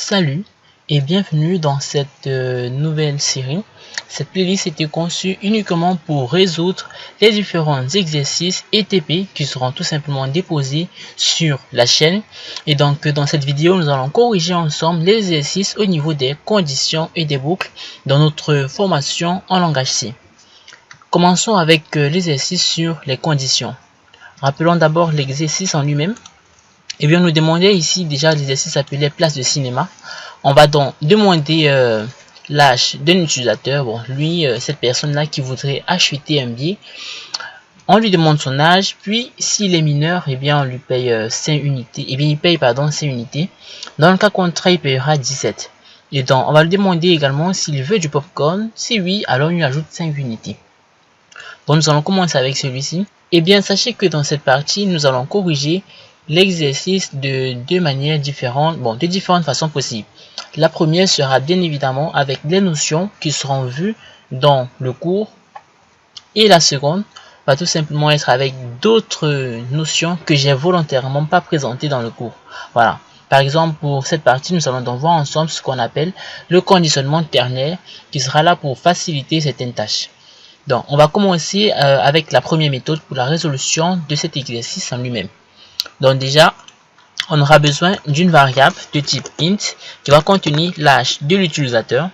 Salut et bienvenue dans cette nouvelle série. Cette playlist était conçue uniquement pour résoudre les différents exercices et TP qui seront tout simplement déposés sur la chaîne. Et donc dans cette vidéo, nous allons corriger ensemble les exercices au niveau des conditions et des boucles dans notre formation en langage C. Commençons avec l'exercice sur les conditions. Rappelons d'abord l'exercice en lui-même. Et bien, nous demandons ici déjà l'exercice appelé place de cinéma. On va donc demander l'âge d'un utilisateur. Bon, lui, cette personne-là qui voudrait acheter un billet, on lui demande son âge. Puis, s'il est mineur, eh bien, on lui paye 5 unités. Eh bien, il paye, 5 unités. Dans le cas contraire, il payera 17. Et donc, on va lui demander également s'il veut du popcorn. Si oui, alors on lui ajoute 5 unités. Bon, nous allons commencer avec celui-ci. Eh bien, sachez que dans cette partie, nous allons corriger l'exercice de deux manières différentes, de différentes façons possibles. La première sera bien évidemment avec les notions qui seront vues dans le cours, et la seconde va tout simplement être avec d'autres notions que j'ai volontairement pas présentées dans le cours. Voilà. Par exemple, pour cette partie, nous allons donc voir ensemble ce qu'on appelle le conditionnement ternaire qui sera là pour faciliter certaines tâches. Donc, on va commencer avec la première méthode pour la résolution de cet exercice en lui-même. Donc déjà, on aura besoin d'une variable de type int qui va contenir l'âge de l'utilisateur.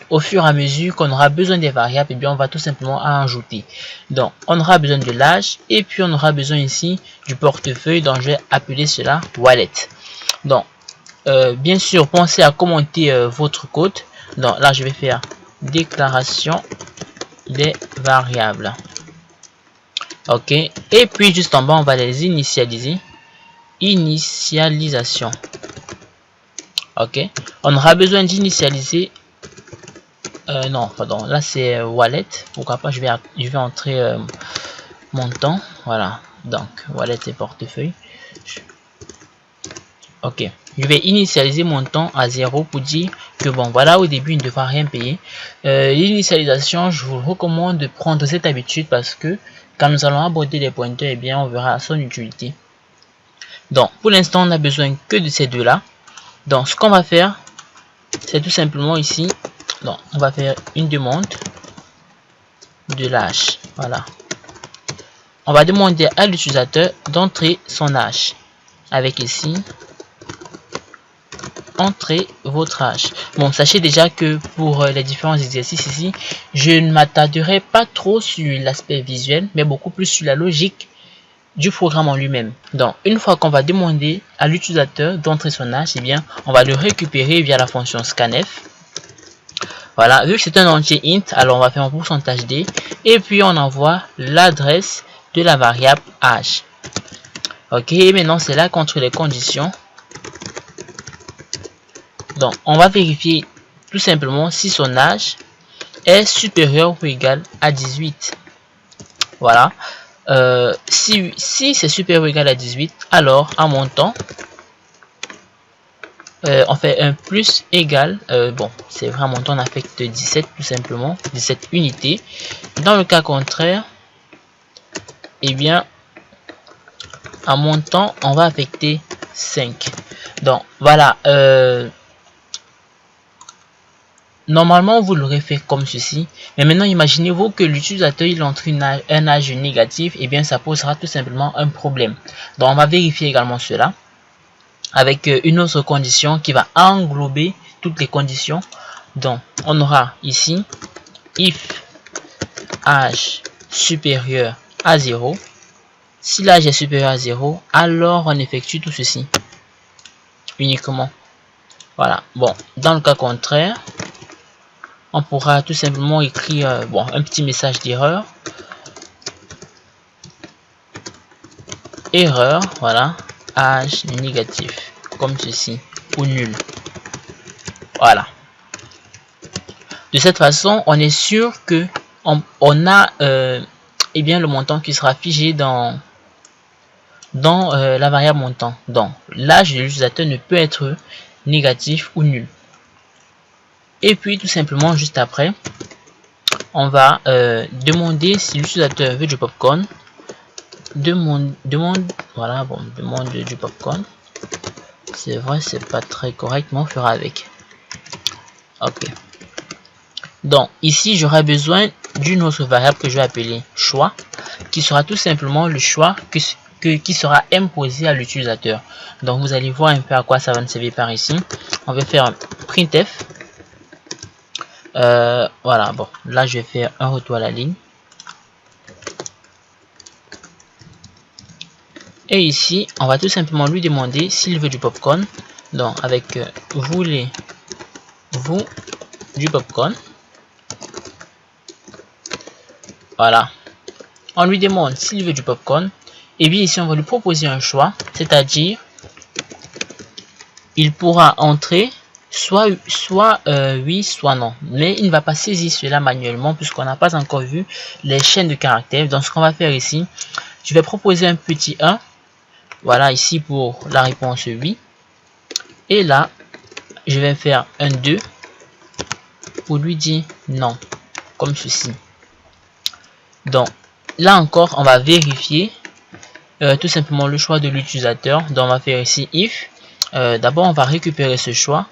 Au fur et à mesure qu'on aura besoin des variables, et bien on va tout simplement en ajouter. Donc on aura besoin de l'âge et puis on aura besoin ici du portefeuille, dont je vais appeler cela wallet. Donc bien sûr, pensez à commenter votre code. Donc là je vais faire déclaration des variables. Ok, et puis juste en bas on va les initialiser. Initialisation. Ok, on aura besoin d'initialiser non pardon, là c'est wallet. Pourquoi pas, je vais entrer montant. Voilà, donc wallet et portefeuille. Ok, je vais initialiser montant à 0 pour dire que bon voilà, au début il ne devra rien payer. L'initialisation, je vous recommande de prendre cette habitude parce que quand nous allons aborder les pointeurs, et bien on verra son utilité. Donc, pour l'instant, on n'a besoin que de ces deux-là. Donc, ce qu'on va faire, c'est tout simplement ici. Donc, on va faire une demande de l'âge. Voilà. On va demander à l'utilisateur d'entrer son âge. Avec ici, entrez votre âge. Bon, sachez déjà que pour les différents exercices ici, je ne m'attarderai pas trop sur l'aspect visuel, mais beaucoup plus sur la logique du programme en lui-même. Donc, une fois qu'on va demander à l'utilisateur d'entrer son âge, eh bien, on va le récupérer via la fonction scanf. Voilà, vu que c'est un entier int, alors on va faire un pourcentage d et puis on envoie l'adresse de la variable âge. Ok, maintenant c'est là contre les conditions. Donc, on va vérifier tout simplement si son âge est supérieur ou égal à 18. Voilà. Si c'est supérieur ou égal à 18, alors en montant, on fait un plus égal, bon, c'est vrai, en montant, on affecte 17 tout simplement, 17 unités. Dans le cas contraire, eh bien, en montant, on va affecter 5. Donc, voilà, normalement, vous l'aurez fait comme ceci. Mais maintenant, imaginez-vous que l'utilisateur il entre un âge négatif. Et bien, ça posera tout simplement un problème. Donc, on va vérifier également cela avec une autre condition qui va englober toutes les conditions. Donc, on aura ici if âge supérieur à 0. Si l'âge est supérieur à 0, alors on effectue tout ceci uniquement. Voilà. Bon, dans le cas contraire, on pourra tout simplement écrire un petit message d'erreur. Erreur, voilà, âge négatif, comme ceci, ou nul. Voilà. De cette façon, on est sûr que on a eh bien, le montant qui sera figé dans la variable montant. Donc, l'âge de l'utilisateur ne peut être négatif ou nul. Et puis tout simplement juste après, on va demander si l'utilisateur veut du popcorn. Demande du popcorn. c'est vrai, c'est pas très correct, mais on fera avec. Ok. Donc ici j'aurai besoin d'une autre variable que je vais appeler choix, qui sera tout simplement le choix qui sera imposé à l'utilisateur. Donc vous allez voir un peu à quoi ça va nous servir par ici. On va faire un printf. Voilà, bon, là je vais faire un retour à la ligne. Et ici, on va tout simplement lui demander s'il veut du popcorn. Donc avec voulez-vous du popcorn. Voilà. On lui demande s'il veut du popcorn. Et bien ici, on va lui proposer un choix, c'est-à-dire il pourra entrer soit oui, soit non. Mais il ne va pas saisir cela manuellement puisqu'on n'a pas encore vu les chaînes de caractères. Donc ce qu'on va faire ici, je vais proposer un petit 1. Voilà, ici pour la réponse oui. Et là, je vais faire un 2 pour lui dire non, comme ceci. Donc, là encore, on va vérifier tout simplement le choix de l'utilisateur. Donc, on va faire ici if. D'abord, on va récupérer ce choix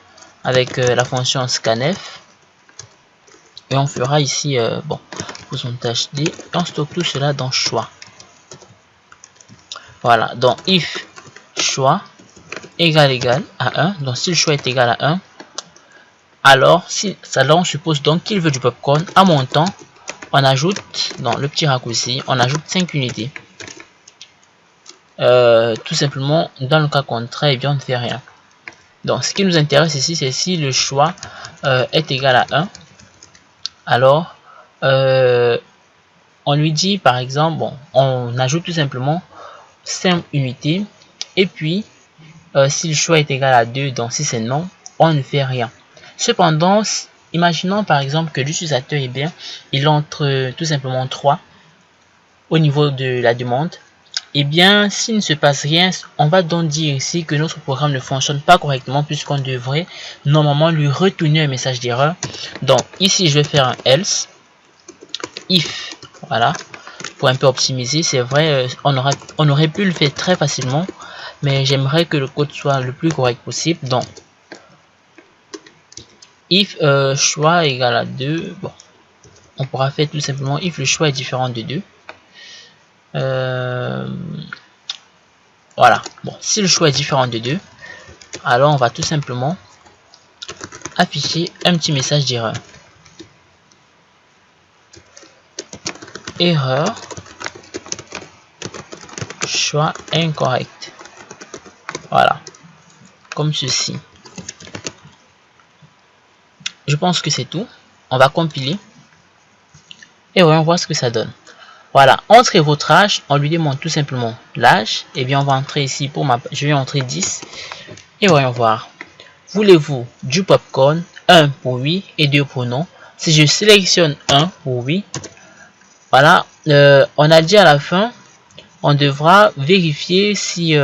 avec la fonction scanf. Et on fera ici, bon, pourcentage d. Et on stocke tout cela dans choix. Voilà, donc if choix égal à 1. Donc si le choix est égal à 1, alors on suppose donc qu'il veut du popcorn. À montant, on ajoute dans le petit raccourci, on ajoute 5 unités. Tout simplement, dans le cas contraire, eh bien, on ne fait rien. Donc ce qui nous intéresse ici, c'est si le choix est égal à 1. Alors, on lui dit par exemple, bon, on ajoute tout simplement 5 unités. Et puis, si le choix est égal à 2, donc si c'est non, on ne fait rien. Cependant, imaginons par exemple que l'utilisateur, eh bien, il entre tout simplement 3 au niveau de la demande. Eh bien, s'il ne se passe rien, on va donc dire ici que notre programme ne fonctionne pas correctement puisqu'on devrait normalement lui retourner un message d'erreur. Donc ici, je vais faire un else if. Voilà, pour un peu optimiser. C'est vrai, on aurait pu le faire très facilement, mais j'aimerais que le code soit le plus correct possible. Donc if choix égale à 2, bon, on pourra faire tout simplement if le choix est différent de 2. Voilà, bon, si le choix est différent de 2, alors on va tout simplement afficher un petit message d'erreur. Erreur, choix incorrect. Voilà, comme ceci. Je pense que c'est tout. On va compiler et voyons voir ce que ça donne. Voilà, entrez votre âge, on lui demande tout simplement l'âge. Et bien on va entrer ici pour je vais entrer 10 et voyons voir. Voulez-vous du popcorn? 1 pour oui et 2 pour non. Si je sélectionne 1 pour oui, voilà, on a dit à la fin, on devra vérifier si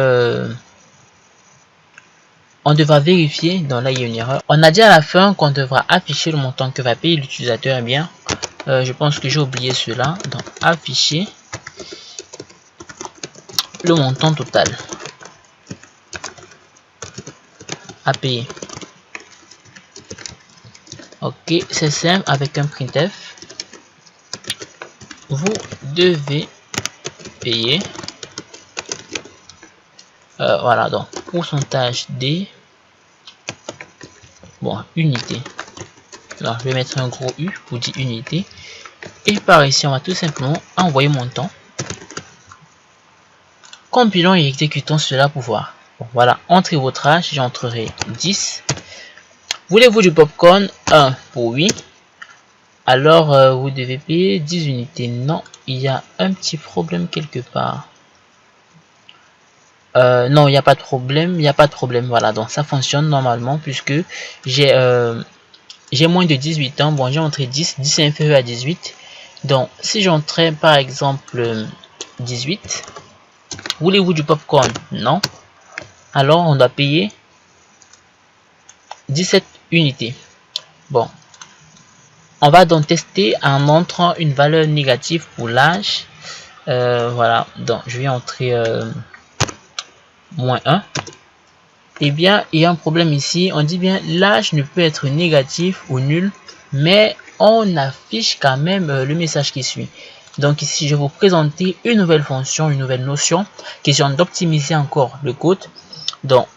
on devra vérifier, donc là il y a une erreur. On a dit à la fin qu'on devra afficher le montant que va payer l'utilisateur. Eh bien, je pense que j'ai oublié cela. Donc afficher le montant total à payer. Ok, c'est simple avec un printf. Vous devez payer. Voilà, donc pourcentage D. Bon, unité. Alors je vais mettre un gros U pour dire unité. Et par ici, on va tout simplement envoyer montant. Compilons et exécutons cela pour voir. Bon, voilà, entrez votre âge, j'entrerai 10. Voulez-vous du popcorn? 1 pour oui. Alors, vous devez payer 10 unités. Non, il y a un petit problème quelque part. Non, il n'y a pas de problème. Il n'y a pas de problème. Voilà, donc ça fonctionne normalement puisque j'ai moins de 18 ans. Bon, j'ai entré 10. 10 est inférieur à 18. Donc, si j'entrais par exemple 18, voulez-vous du popcorn? Non. Alors, on doit payer 17 unités. Bon. On va donc tester en entrant une valeur négative pour l'âge. Voilà. Donc, je vais entrer moins 1. eh bien, il y a un problème ici. On dit bien l'âge ne peut être négatif ou nul, mais on affiche quand même le message qui suit. Donc ici, je vais vous présenter une nouvelle fonction, une nouvelle notion, question d'optimiser encore le code. Donc,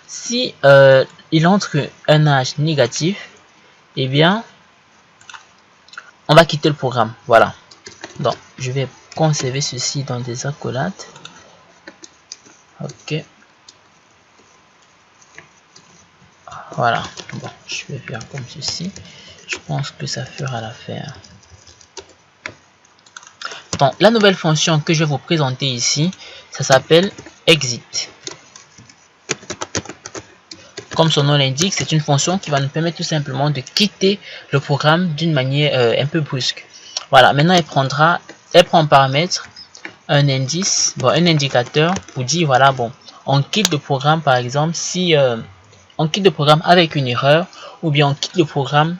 si il entre un âge négatif, eh bien, on va quitter le programme. Voilà. Donc, je vais conserver ceci dans des accolades. Ok. Voilà. Bon, je vais faire comme ceci. Je pense que ça fera l'affaire. Donc, la nouvelle fonction que je vais vous présenter ici, ça s'appelle exit. Comme son nom l'indique, c'est une fonction qui va nous permettre tout simplement de quitter le programme d'une manière un peu brusque. Voilà, maintenant elle prend en paramètre un indice, bon, un indicateur pour dire voilà, bon, on quitte le programme par exemple si on quitte le programme avec une erreur ou bien on quitte le programme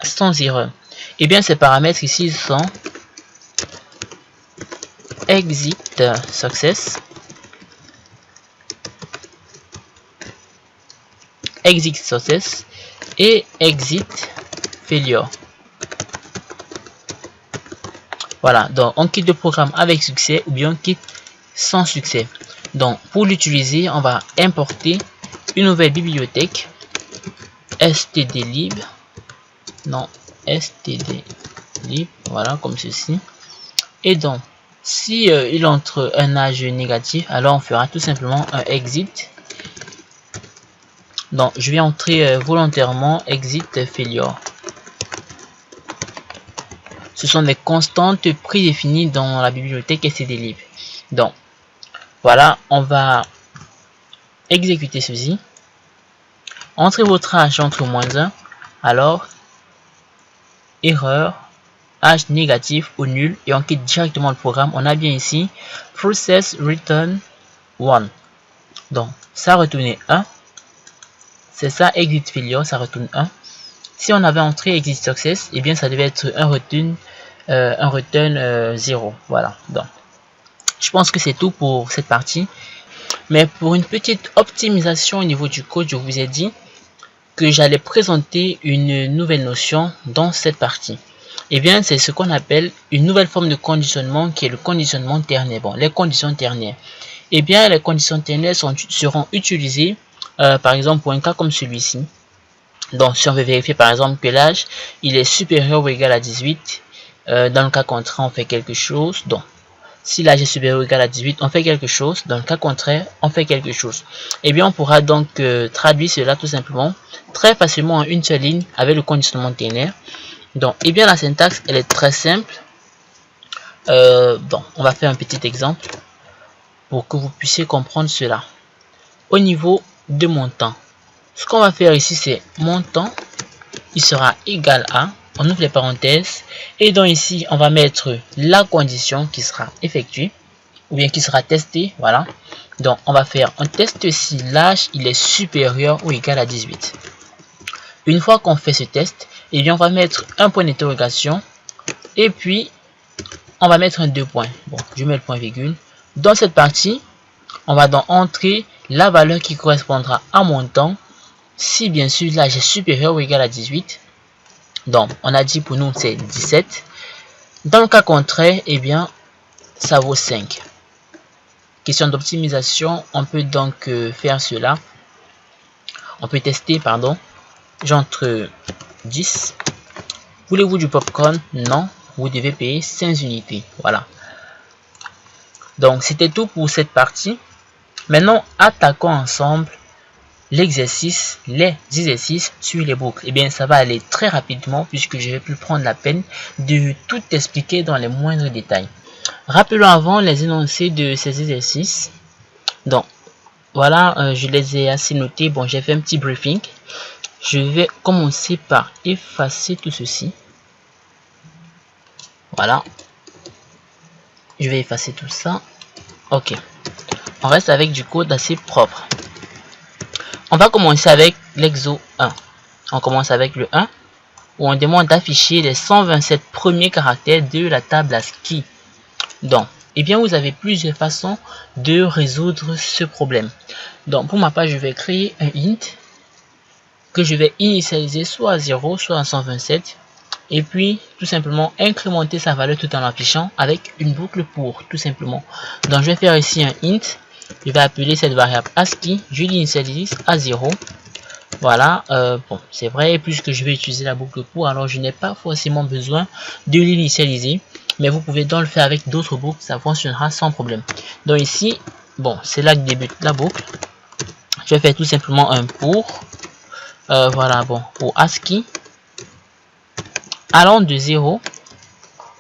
sans erreur. Et bien ces paramètres ici sont exit success, exit success et exit failure. Voilà, donc on quitte le programme avec succès ou bien on quitte sans succès. Donc pour l'utiliser, on va importer une nouvelle bibliothèque stdlib, non, stdlib, voilà, comme ceci. Et donc si il entre un âge négatif, alors on fera tout simplement un exit. Donc je vais entrer volontairement exit failure. Ce sont des constantes prédéfinies dans la bibliothèque stdlib. Donc voilà, on va exécuter ceci. Entrez votre âge entre -1, alors erreur, âge négatif ou nul, et on quitte directement le programme. On a bien ici process return 1. Donc ça retourne 1. C'est ça exit failure, ça retourne 1. Si on avait entré exit success, et bien ça devait être un return 0. Voilà. Donc je pense que c'est tout pour cette partie. Mais pour une petite optimisation au niveau du code, je vous ai dit que j'allais présenter une nouvelle notion dans cette partie. Et bien, c'est ce qu'on appelle une nouvelle forme de conditionnement qui est le conditionnement ternaire. Bon, les conditions ternaires. Et bien, les conditions ternaires seront utilisées, par exemple, pour un cas comme celui-ci. Donc, si on veut vérifier, par exemple, que l'âge, il est supérieur ou égal à 18, dans le cas contraire, on fait quelque chose. Donc, si l'âge est supérieur ou égal à 18, on fait quelque chose. Dans le cas contraire, on fait quelque chose. Et bien, on pourra donc traduire cela tout simplement, très facilement en une seule ligne avec le conditionnement ternaire. Donc, et bien, la syntaxe, elle est très simple. Donc, on va faire un petit exemple pour que vous puissiez comprendre cela. Au niveau de montant, ce qu'on va faire ici, c'est montant, il sera égal à, on ouvre les parenthèses, et donc ici, on va mettre la condition qui sera effectuée, ou bien qui sera testée, voilà. Donc, on va faire un test si l'âge, il est supérieur ou égal à 18. Une fois qu'on fait ce test, et bien, on va mettre un point d'interrogation, et puis, on va mettre un 2 points. Bon, je mets le point virgule. Dans cette partie, on va donc entrer la valeur qui correspondra à montant, si bien sûr l'âge est supérieur ou égal à 18. Donc, on a dit pour nous c'est 17. Dans le cas contraire, eh bien, ça vaut 5. Question d'optimisation, on peut donc faire cela. On peut tester, pardon. J'entre 10. Voulez-vous du popcorn? Non. Vous devez payer 5 unités. Voilà. Donc, c'était tout pour cette partie. Maintenant, attaquons ensemble l'exercice, les exercices sur les boucles. Et bien, ça va aller très rapidement puisque je vais plus prendre la peine de tout expliquer dans les moindres détails. Rappelons avant les énoncés de ces exercices. Donc, voilà, je les ai assez notés. Bon, j'ai fait un petit briefing. Je vais commencer par effacer tout ceci. Voilà. Je vais effacer tout ça. Ok. On reste avec du code assez propre. On va commencer avec l'exo 1. On commence avec le 1 où on demande d'afficher les 127 premiers caractères de la table ASCII. Donc, Eh bien, vous avez plusieurs façons de résoudre ce problème. Donc, pour ma part, je vais créer un int que je vais initialiser soit à 0, soit à 127. Et puis, tout simplement, incrémenter sa valeur tout en l'affichant avec une boucle pour, tout simplement. Donc, je vais faire ici un int. Je vais appeler cette variable ASCII. Je l'initialise à 0. Voilà, bon, c'est vrai, puisque je vais utiliser la boucle pour, alors je n'ai pas forcément besoin de l'initialiser. Mais vous pouvez donc le faire avec d'autres boucles, ça fonctionnera sans problème. Donc ici, bon, c'est là que débute la boucle. Je vais faire tout simplement un pour. Voilà, bon, pour ASCII. Allant de 0,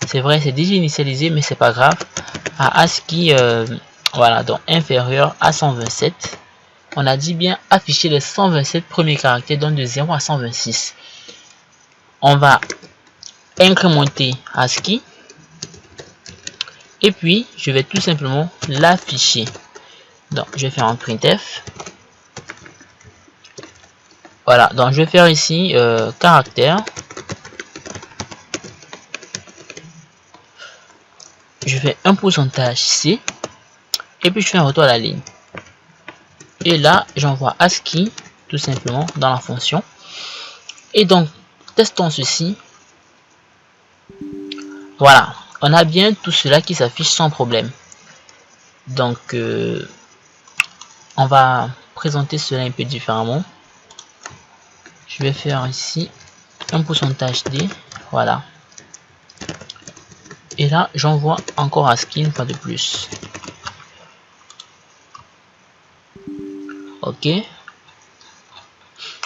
c'est vrai, c'est déjà initialisé, mais c'est pas grave. À ASCII, voilà, donc inférieur à 127. On a dit bien afficher les 127 premiers caractères, donc de 0 à 126. On va incrémenter ASCII. Et puis, je vais tout simplement l'afficher. Donc, je vais faire un printf. Voilà, donc je vais faire ici caractère. Je fais un pourcentage C. Et puis, je fais un retour à la ligne. Et là, j'envoie ASCII, tout simplement, dans la fonction. Et donc, testons ceci. Voilà, on a bien tout cela qui s'affiche sans problème. Donc, on va présenter cela un peu différemment. Je vais faire ici un pourcentage D. Voilà. Et là, j'envoie encore ASCII une fois de plus. Ok.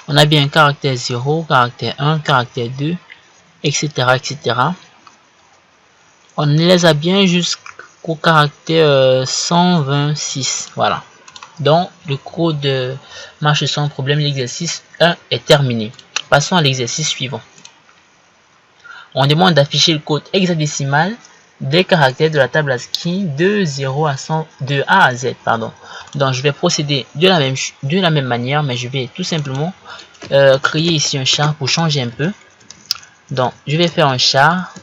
On a bien caractère 0, caractère 1, caractère 2, etc. etc. On les a bien jusqu'au caractère 126. Voilà. Donc, le code marche sans problème. L'exercice 1 est terminé. Passons à l'exercice suivant. On demande d'afficher le code hexadécimal des caractères de la table ASCII de 0 à 100, de A à Z, pardon. Donc, je vais procéder de la même manière, mais je vais tout simplement créer ici un char pour changer un peu. Donc, je vais faire un char.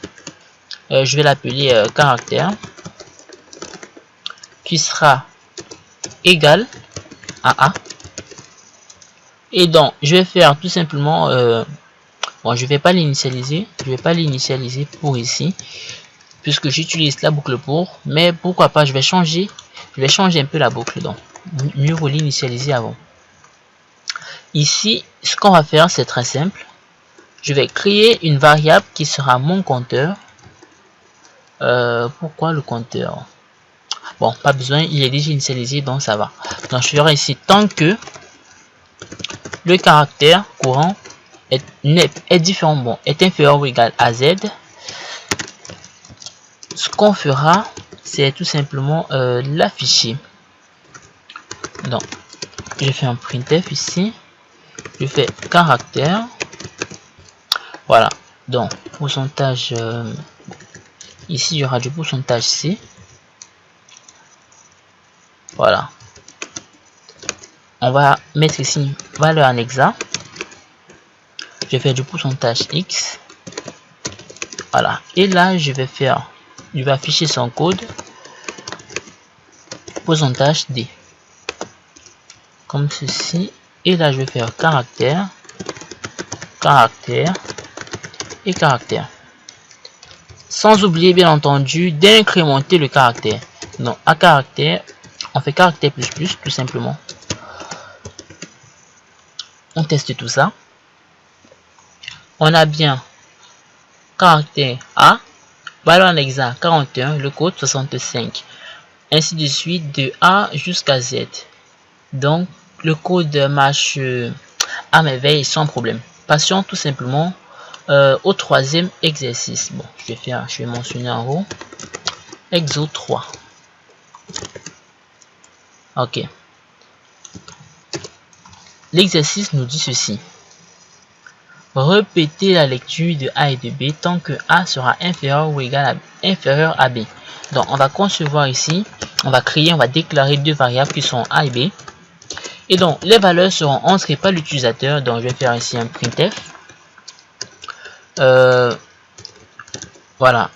Je vais l'appeler caractère, qui sera égal à A. Et donc, je vais faire tout simplement, bon, je vais pas l'initialiser, pour ici, puisque j'utilise la boucle pour, mais pourquoi pas, je vais changer un peu la boucle, donc mieux vaut l'initialiser avant. Ici, ce qu'on va faire, c'est très simple. Je vais créer une variable qui sera mon compteur. Pourquoi le compteur? Bon, pas besoin, il est déjà initialisé, donc ça va. Donc, je ferai ici tant que le caractère courant est différent, bon, est inférieur ou égal à Z. Ce qu'on fera, c'est tout simplement l'afficher. Donc, je fais un printf ici. Je fais caractère. Voilà. Donc, pourcentage. Ici, il y aura du pourcentage C. Voilà. On va mettre ici valeur en hexa. Je vais faire du pourcentage X. Voilà. Et là, je vais afficher son code. Pourcentage D. Comme ceci. Et là, je vais faire caractère. Caractère. Et caractère. Sans oublier, bien entendu, d'incrémenter le caractère. Donc, à caractère, on fait caractère plus plus, tout simplement. On teste tout ça. On a bien caractère A, valeur en hexa 41, le code 65. Ainsi de suite de A jusqu'à Z. Donc, le code marche à merveille sans problème. Passons tout simplement au troisième exercice. Bon, je vais mentionner en haut. Exo 3. Ok. L'exercice nous dit ceci. Répétez la lecture de A et de B tant que A sera inférieur ou égal à inférieur à B. Donc, on va concevoir ici, on va déclarer deux variables qui sont A et B. Et donc, les valeurs seront entrées par l'utilisateur. Donc, je vais faire ici un printf. Voilà.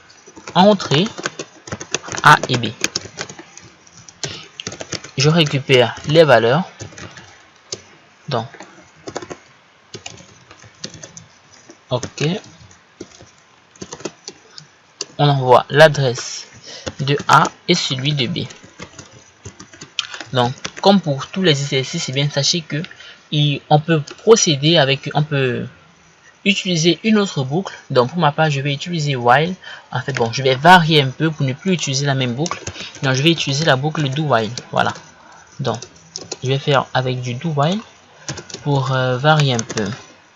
Entrée A et B. je récupère les valeurs. Donc, ok, on envoie l'adresse de A et celui de B. Donc, comme pour tous les exercices, bien sachez que on peut procéder avec, on peut utiliser une autre boucle. Donc pour ma part, je vais utiliser while. En fait, bon, je vais varier un peu pour ne plus utiliser la même boucle. Donc je vais utiliser la boucle do while. Voilà. Donc je vais faire avec du do while pour varier un peu.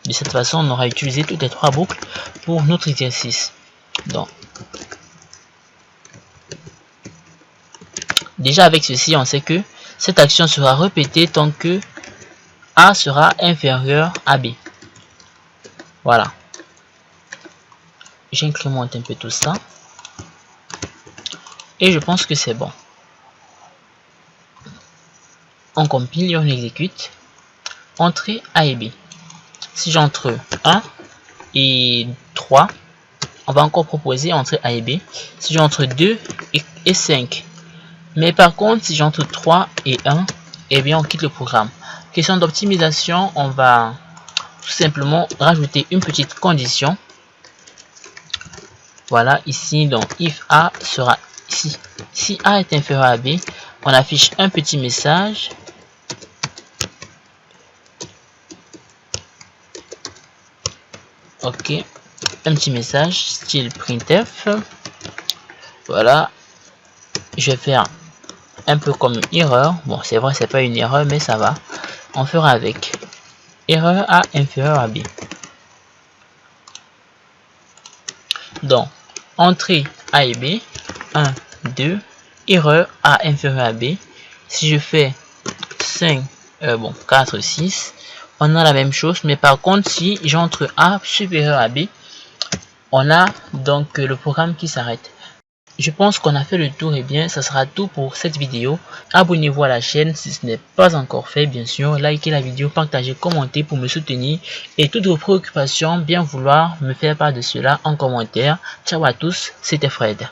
De cette façon, on aura utilisé toutes les trois boucles pour notre exercice. Donc déjà avec ceci, on sait que cette action sera répétée tant que A sera inférieur à B. Voilà. J'incrémente un peu tout ça. Et je pense que c'est bon. On compile et on exécute. Entrée A et B. Si j'entre 1 et 3, on va encore proposer entrée A et B. Si j'entre 2 et 5. Mais par contre, si j'entre 3 et 1, eh bien on quitte le programme. Question d'optimisation, on va tout simplement rajouter une petite condition. Voilà, ici, donc if A sera ici. Si A est inférieur à B, on affiche un petit message. Ok, un petit message style printf. Voilà, je vais faire un peu comme une erreur. Bon, c'est vrai, c'est pas une erreur, mais ça va. On fera avec erreur A inférieur à B. Donc, entrée A et B, 1, 2, erreur A inférieur à B. Si je fais 5, 4, 6, on a la même chose, mais par contre, si j'entre A supérieur à B, on a donc le programme qui s'arrête. Je pense qu'on a fait le tour et bien, ça sera tout pour cette vidéo. Abonnez-vous à la chaîne si ce n'est pas encore fait, bien sûr. Likez la vidéo, partagez, commentez pour me soutenir. Et toutes vos préoccupations, bien vouloir me faire part de cela en commentaire. Ciao à tous, c'était Fred.